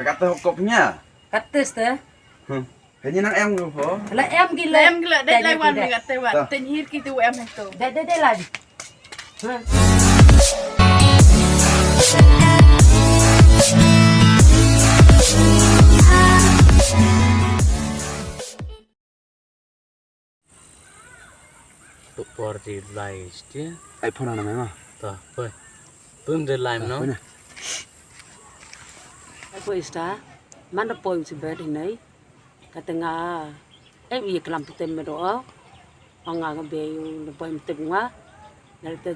Cắt tơ cục nha. Cắt tơ tơ. Hình như năng em được hả? Là em gila đây lại quan mình gạt tơ bạn tên hít kia tu em hay tu. Đây là gì? Party lights dia. iPhone ana memang. Tak, apa? Pun dia lime no. Apa ista? Mana poin si bed ini? Katanya, iya kelam putem medoa. Orang beyu poin tengah. Dari tu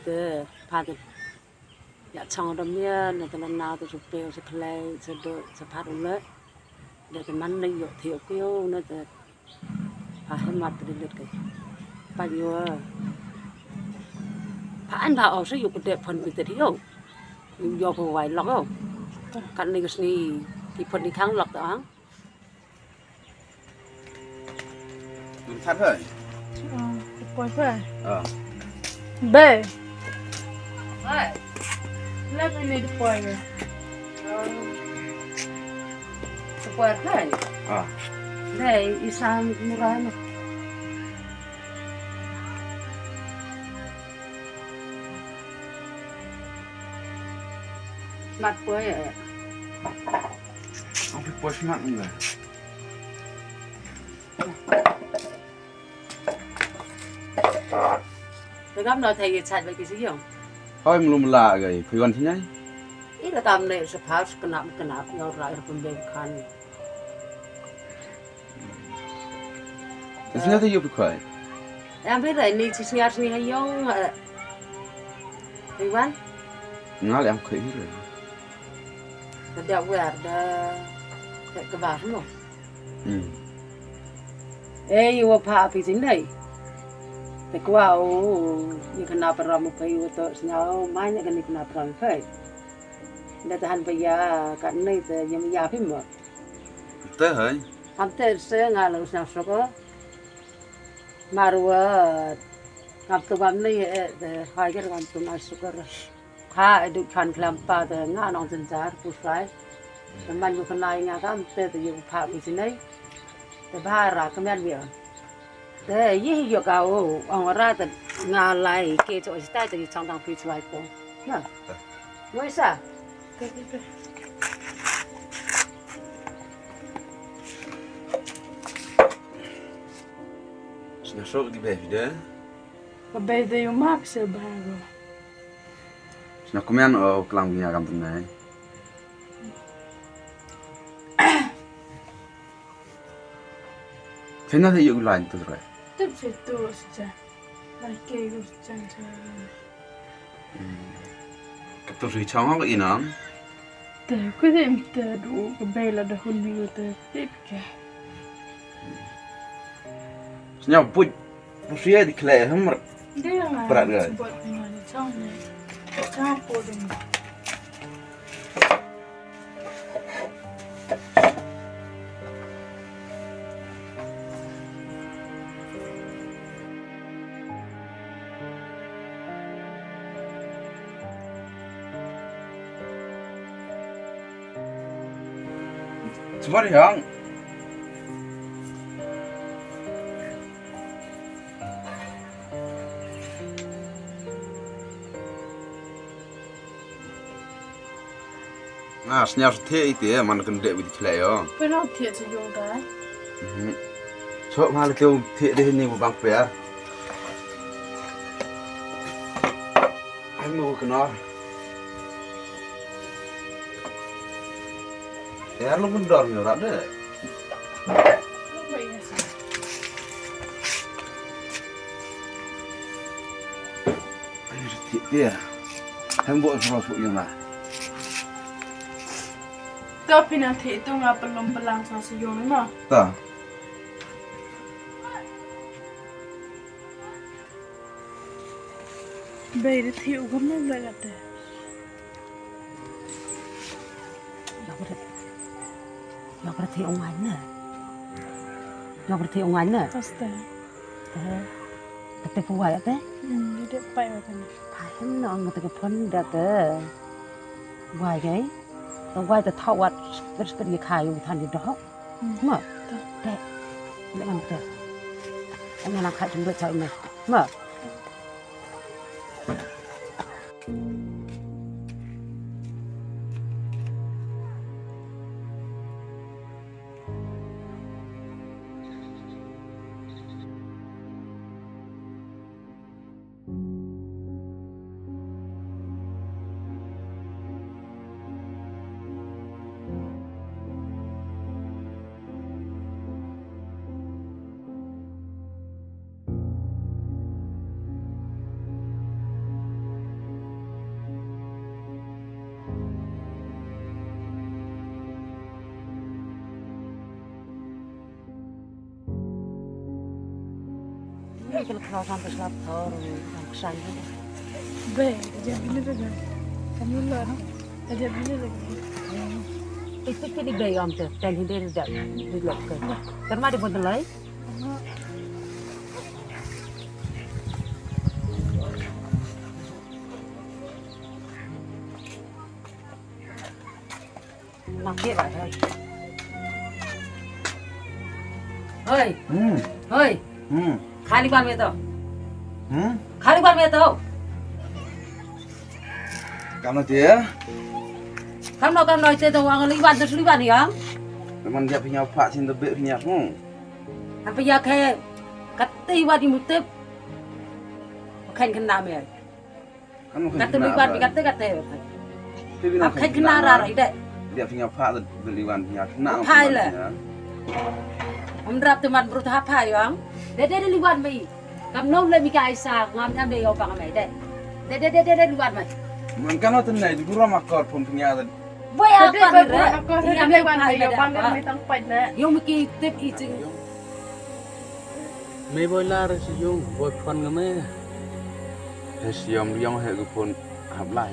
pada ya cang damnya, nanti nana tu supaya sekelai separuh ulat. Dari mana yuk tiup kau nanti hemat terlihat ke. Pagi anh bảo ở sử dụng cái phần bị tết hiểu do không vài lọc không cạnh này cái này thì phần đi kháng lọc đó Mình thắt rồi. Quay phải. B. Let me need to quay rồi. quẹt đấy đây đi sang mua cái này mặt quay ạ Không biết quay mặt người. tôi gấp nói thầy chạy về cái gì không Thôi mình lạ rồi, phải gần thế nhá. ít là tầm này sẽ phá cái nắp nhau lại phần bên khăn Thế thì giúp khỏe. em biết rồi đi chỉ nghe suy hay không thì vẫn Ngã lại em khỏe rồi. nó đeo quẹt cái vạt đúng không ê yêu phá cái gì nàyแต่ก็ว่านี่ขนาดปรามไปอยู่ตัวเนาะไม่เนี่ยกันนี่ขนาดปรามไปแต่ทันไปยากันนี่แต่ยังไม่ยาพิมพ์ Tới hả?ทำแต่เสื้องานเราสนับสนุนมารัวกับตัวมันนี่แต่หายกันกับตัวมาสุกร์ข้าดูขันคลำปาแต่งานองสันจารผู้ชายแต่มันอยู่ข้างในงานกันแต่อยู่ภาพที่นี่แต่บ้ารักก็ไม่เดียวแต่ยี่ห้อเก่าอังวราแต่งานไรเกี่ยวกับสไตล์จะช่างต่างพิจารณาตัวนะไม่ใช่ Snart såg det bättre det. Vad blir det ju Max är bra. Snart kommer han och klang punya kampung này. Thế nó thì dùng lại từ rồi. Typ för ett år sedan. Verkar ju sen till. Cái tôi suy chong không có nắm. Det kunde inte då och belade hon ju det pipka. Snart bút suy đi kläder hem. Det är berat kan? buat dengan canggih. Campur dengan. Cuma đi không? Snart thế thì man kan dek with kläder. För något till så gjorde jag. Så mal kêu thế đi ni một bang pia. Anh mua cái nó. Ya lu mendor yo rak deh. Ayo dia. Han buat sesuatu yang lah. Tapi nanti itu nggak perlu pelang sama si Yoni mah. Tak. Blir det till och nu blir det. do berarti ông anh nè do berarti ông anh nè Fast det.แต่ผู้ว่าแต่ Det är på vägen. ถ่ายให้น้องมาตะกพนเด้อว่าไง tao quay tao thâu vật rất cái gì khai u thành gì đó mà đẹp lại làm đẹp em làm khai chúng tôi chơi này mà cái khâu sampai selap thor yang kesan itu Be, dia beli lagi. Kamu lah, dia beli lagi. itu di bayam tu dan hindi dah di lok ke terma di botol lain nakik lah hoi hoi खाली बार में तो खाली बार में तो Kamu dia? Kamu nói chơi tao ăn lý ban gì không? Memang dia punya pak sini lebih punya mu. Apa ya kayak kati ban di mutep, kain kena me. Kamu Kati lý ban kati. Apa kain kena rara ide? Dia punya pak lebih punya kena. Pai lah. Om drap teman berusaha pai yang. Dia lý ban mai. Kamu nol le mika isa ngam tham dia opang mai deh. Dia lý ban mai. Mungkin kalau tenai di gurau makar pun punya ada. Boy Tapi apa ni? aku ada lewan dia bang mai tang pai na. Yung miki tip itu. Mấy bôi la rồi sử dụng bôi phân cái mấy Siam yang hek pun hab lai.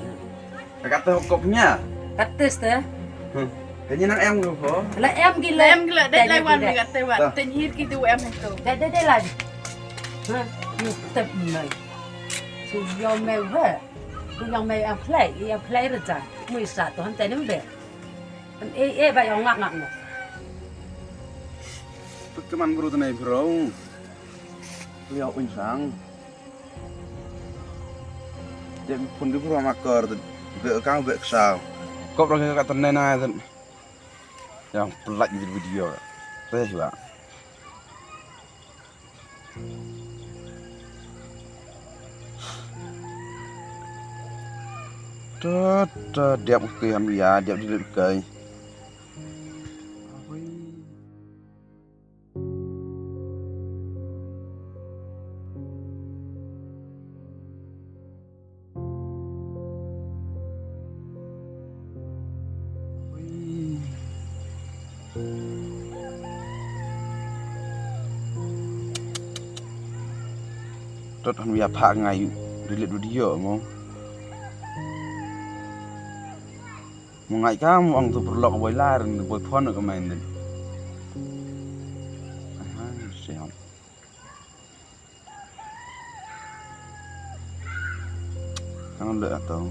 Kata kau punya. Kates teh. Kayaknya nak em lu kok. Lah em gila. Em gila dia lewan dia kata wan. Tenhir gitu em itu. Dia lagi. Ha, ni tip mai. Tu yang mai ha. Tu yang mai em play rồi cha. Mui sa tu han tai nem be. An ba yang ngak no. Teman bro tenai bro. Beliau insang. Dia pun di gurau makar tu. Kau be kesal. Kau pernah kata tenai na tu. Yang pelat di video. Saya juga. Dia mesti ambil ya, dia di dekai. Tot han via phak ngai di lihat video mo. Ngai kamu ang tu perlu boy larin boy phone ke main ni. Siap. Kan le atau